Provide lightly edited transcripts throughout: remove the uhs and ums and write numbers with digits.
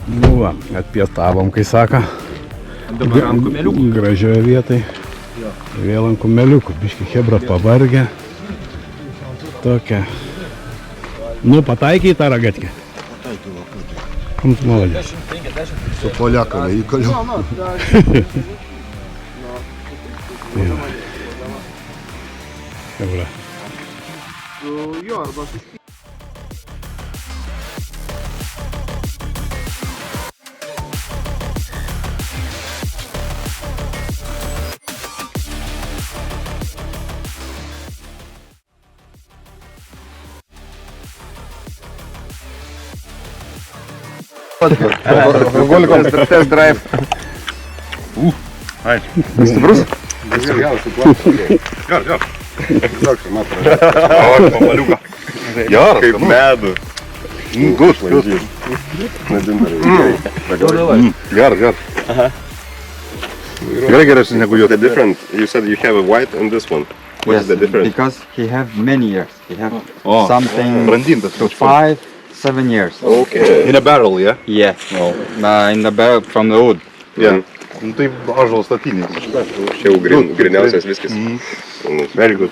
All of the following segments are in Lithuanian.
Nu va, atpietavom, kai sako. Dabar ant kumeliukų. Gražioje vietoje. Vėl ant kumeliukų. Biški hebra pavargę. Tokia. Nu, pataikiai tą ragatkę. Jums malodės. Su poliakame įkaliu. Hebra. Jo, arba su Test drive. Ai. Stiprus? Jo. Geras, kaip medų. Gut, Geras. Gerai, negu jo. The difference, you said you have a white and this one. What is the difference? Because he have many years. He have Oh. something Brandintas. 5-7 years. Okay. In a barrel, yeah? Yes. In the barrel from the wood. Yeah. Nu tai ąžuolo statinės. Čia jau griniausias viskas. Very good.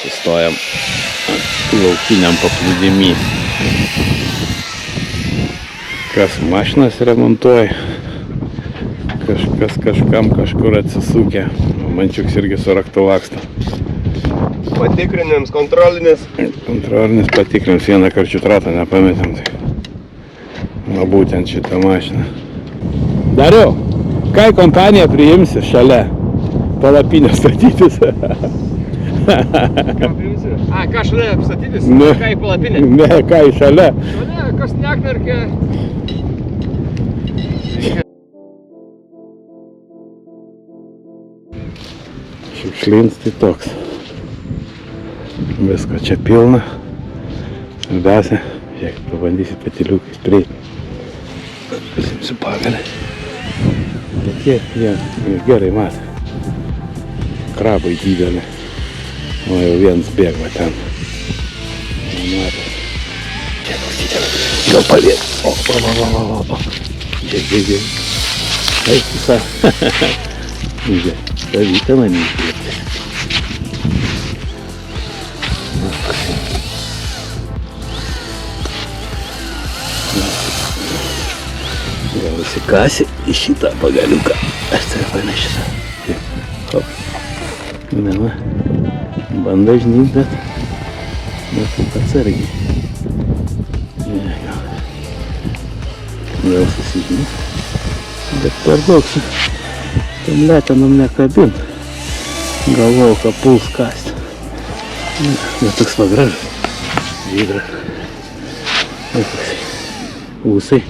Sustojam laukiniam paplūdimy. Kas mašinas remontuoja, kažkas kažkam kažkur atsisūkė. Mančiuks irgi su raktu laksto. Patikrinims, kontrolinis. Kontrolinis patikrinims, vieną karčių tratą nepametėm. Va būtent šitą mašiną. Dariau, kai kompanija priimsi šalia palapinę statytis? Ką šalia apstatytis? Ne. Ką į palapinę? Ne, kai šalia. Šalia, kas neknarkia. Šiukšlins tai toks. Visko čia pilna. Svarbiausia, žiūrėk, pabandysiu patiliukais prieiti. Pasimsiu pagalę. Bet jie gerai matė. Krabai didelį. O jau vienas bėga ten. Matė. Čia klausytė. Gal paliet. O. Žiūrėk. Eik visą. Žiūrėk. Savytę man įkvėpti. Gal įsikasi į šitą pagaliuką. Aš tave paėmė šitą. Hop. Na, bando žnyt, bet taip atsargiai. Gal susižnyt. Bet per daug su tom letenom nekabint. Galvojau, ką puls kasti. Ne toks magražas. Žydras. Ūsai.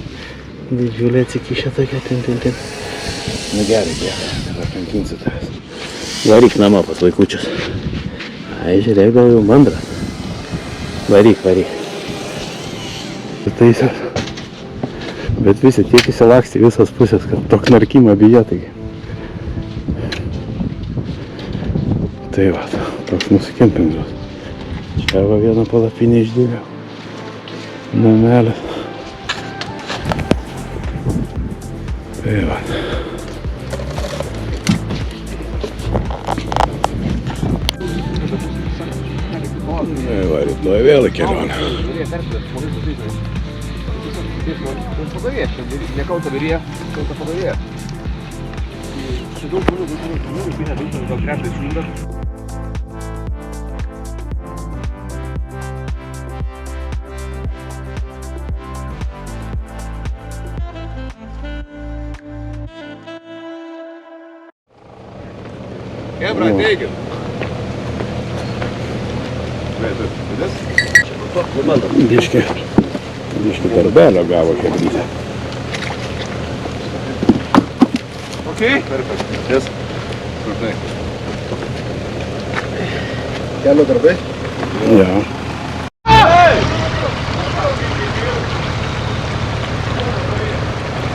Didžiulė atsikišę tokia, ten. Nu gerai, dabar kankinsiu tavęs. Varyk namo pas vaikučius. Ai, žiūrėk, gal jau mandras. Varyk. Taisės. Bet visi tiek įsilaksti visas pusės, kad to knarkimo bijo, taigi. Tai va, toks mūsų kempingas. Čia va vieną palapinę išdėliau. Namelis. Tai va. Tai va, rytoj vėl į kelionę. Nekauta virėja, kauta padarėja. Čia daug žmonių, pinė daug, gal trečia išjunga. Hebra, teikit. Biški darbelio gavo hebrytę. Okay. Yes. Perfect. Kelio darbai? Jo.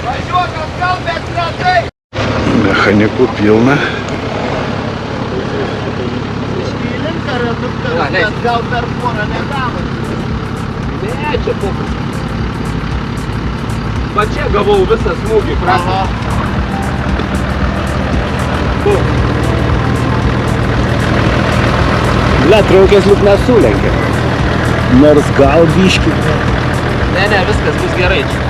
Važiuok atgal, bet retai. Mechanikų pilna. Gal per porą negavo. Ne, čia pokas. Va čia gavau visą smūgį, prasą. Ble, traukės lūk nesulenkė. Nors gal biški. Ne, viskas bus gerai čia.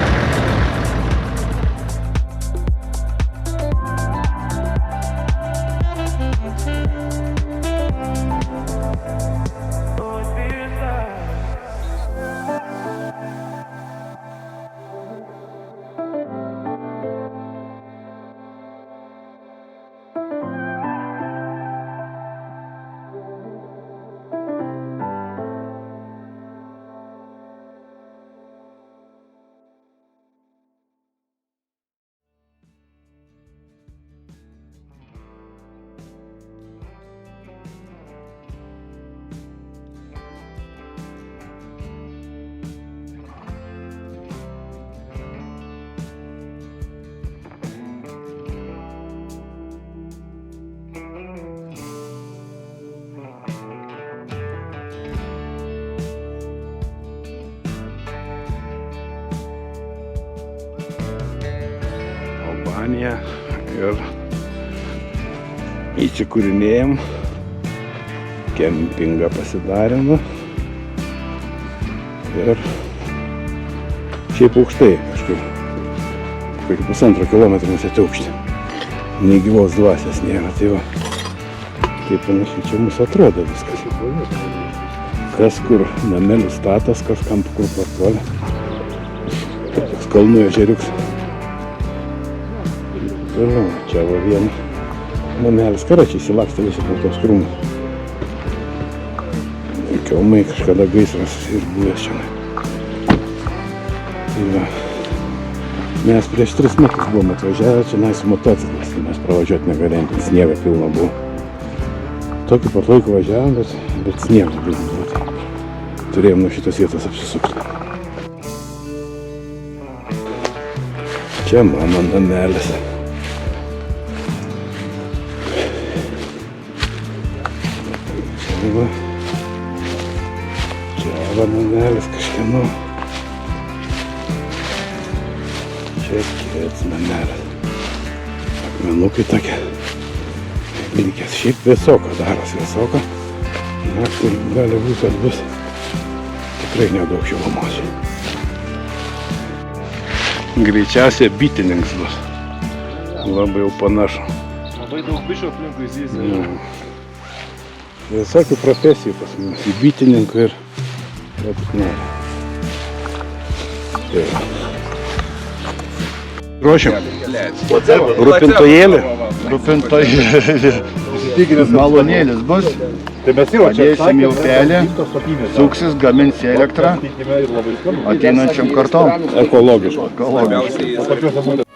Albaniją ir įsikūrinėjom, kempingą pasidarėm ir šiaip aukštai kažkaip, kokį 1,5 kilometrų nusėti aukštį. Nei gyvos dvasios nėra, tai va, taip panašiai čia mūsų atrodo viskas. Kas kur namelių statas, kas kam kur parpuolė. Toks kalnų ežeriuks. Toliau, čia va viena namelis, karačiai įsilakstė visi po tos krūmus. Kiaumai kažkada gaisras ir buvęs čia. Tai va, mes prieš 3 metus buvom atvažiavę čia su motociklas, tai mes pravažiuoti negalėjom, sniego pilna buvo. Tokį pat laiką važiavom, bet sniego pilna buvo. Turėjom nuo šitos vietos apsisukti. Čia mano namelis. Čia va namelis kažkieno. Čia kėts namelis. Akmenukai tokie. Likęs šiaip vėsoka, daros vėsoka. Naktį gali būti, kad bus tikrai nedaug šilumos. Greičiausiai bitininkas bus. Labai jau panašu. Labai daug bišų aplinkui zyzia. Visokių profesijų pas mus, į bitininkų ir tik nori. Ruošiam. Rūpintojėlį. Rūpintojėlis. Malonėlis bus. Tai mes jau čia Padėsim į upelį, suksis, gamins elektrą ateinančiam kartom. Ekologiškai. Ekologiškai.